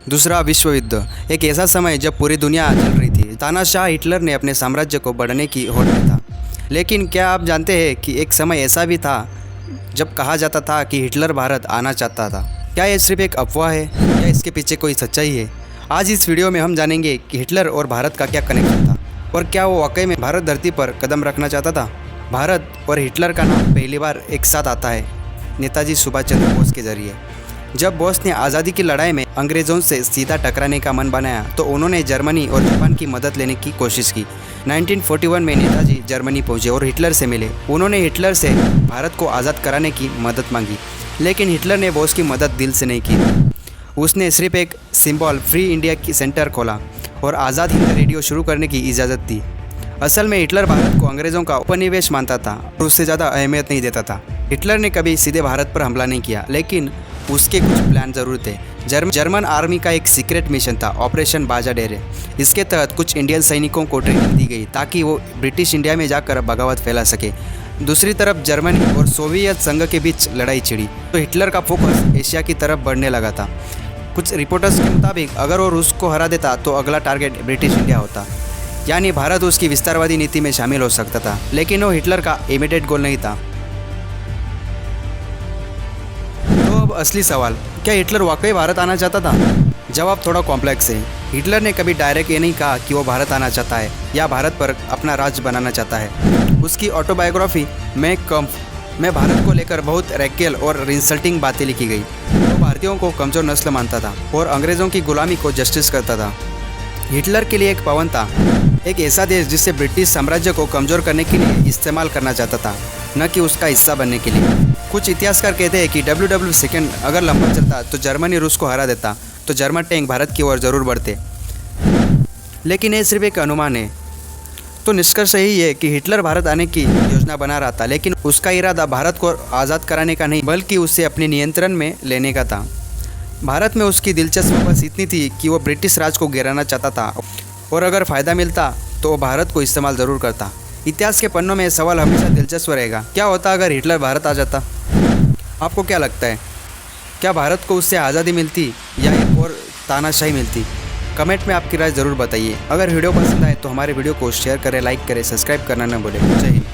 दूसरा विश्व युद्ध एक ऐसा समय जब पूरी दुनिया चल रही थी। तानाशाह हिटलर ने अपने साम्राज्य को बढ़ाने की होड़ में था। लेकिन क्या आप जानते हैं कि एक समय ऐसा भी था जब कहा जाता था कि हिटलर भारत आना चाहता था। क्या ये सिर्फ एक अफवाह है या इसके पीछे कोई सच्चाई है? आज इस वीडियो में हम जानेंगे कि हिटलर और भारत का क्या कनेक्शन था और क्या वो वाकई में भारत धरती पर कदम रखना चाहता था। भारत और हिटलर का नाम पहली बार एक साथ आता है नेताजी सुभाष चंद्र बोस के जरिए। जब बोस ने आज़ादी की लड़ाई में अंग्रेज़ों से सीधा टकराने का मन बनाया तो उन्होंने जर्मनी और जापान की मदद लेने की कोशिश की। 1941 में नेताजी जर्मनी पहुंचे और हिटलर से मिले। उन्होंने हिटलर से भारत को आज़ाद कराने की मदद मांगी, लेकिन हिटलर ने बोस की मदद दिल से नहीं की। उसने सिर्फ एक सिंबल फ्री इंडिया की सेंटर खोला और आज़ाद हिंद रेडियो शुरू करने की इजाज़त दी। असल में हिटलर भारत को अंग्रेज़ों का उपनिवेश मानता था और उससे ज़्यादा अहमियत नहीं देता था। हिटलर ने कभी सीधे भारत पर हमला नहीं किया, लेकिन उसके कुछ प्लान ज़रूर थे। जर्मन आर्मी का एक सीक्रेट मिशन था, ऑपरेशन बाजाडेरे। इसके तहत कुछ इंडियन सैनिकों को ट्रेनिंग दी गई ताकि वो ब्रिटिश इंडिया में जाकर बगावत फैला सके। दूसरी तरफ जर्मनी और सोवियत संघ के बीच लड़ाई छिड़ी तो हिटलर का फोकस एशिया की तरफ बढ़ने लगा था। कुछ रिपोर्टर्स के मुताबिक अगर वो रूस को हरा देता तो अगला टारगेट ब्रिटिश इंडिया होता, यानी भारत उसकी विस्तारवादी नीति में शामिल हो सकता था। लेकिन वो हिटलर का इमीडिएट गोल नहीं था। तो अब असली सवाल, क्या हिटलर वाकई भारत आना चाहता था? जवाब थोड़ा कॉम्प्लेक्स है। हिटलर ने कभी डायरेक्ट ये नहीं कहा कि वो भारत आना चाहता है या भारत पर अपना राज्य बनाना चाहता है। उसकी ऑटोबायोग्राफी मैं कम्फ में भारत को लेकर बहुत रैकेल और इंसल्टिंग बातें लिखी गई। वो भारतीयों को कमज़ोर नस्ल मानता था और अंग्रेज़ों की गुलामी को जस्टिस करता था। हिटलर के लिए एक पवन था, एक ऐसा देश जिसे ब्रिटिश साम्राज्य को कमज़ोर करने के लिए इस्तेमाल करना चाहता था, न कि उसका हिस्सा बनने के लिए। कुछ इतिहासकार कहते हैं कि WW2 अगर लंबा चलता तो जर्मनी रूस को हरा देता तो जर्मन टैंक भारत की ओर ज़रूर बढ़ते, लेकिन ये सिर्फ एक अनुमान है। तो निष्कर्ष यही है कि हिटलर भारत आने की योजना बना रहा था, लेकिन उसका इरादा भारत को आज़ाद कराने का नहीं बल्कि उसे अपने नियंत्रण में लेने का था। भारत में उसकी दिलचस्पी बस इतनी थी कि वो ब्रिटिश राज को गिराना चाहता था और अगर फ़ायदा मिलता तो वो भारत को इस्तेमाल ज़रूर करता। इतिहास के पन्नों में सवाल हमेशा दिलचस्प रहेगा, क्या होता अगर हिटलर भारत आ जाता? आपको क्या लगता है, क्या भारत को उससे आज़ादी मिलती या एक और तानाशाही मिलती? कमेंट में आपकी राय ज़रूर बताइए। अगर वीडियो पसंद आए तो हमारे वीडियो को शेयर करें, लाइक करें, सब्सक्राइब करना न भूलें। जय हिंद।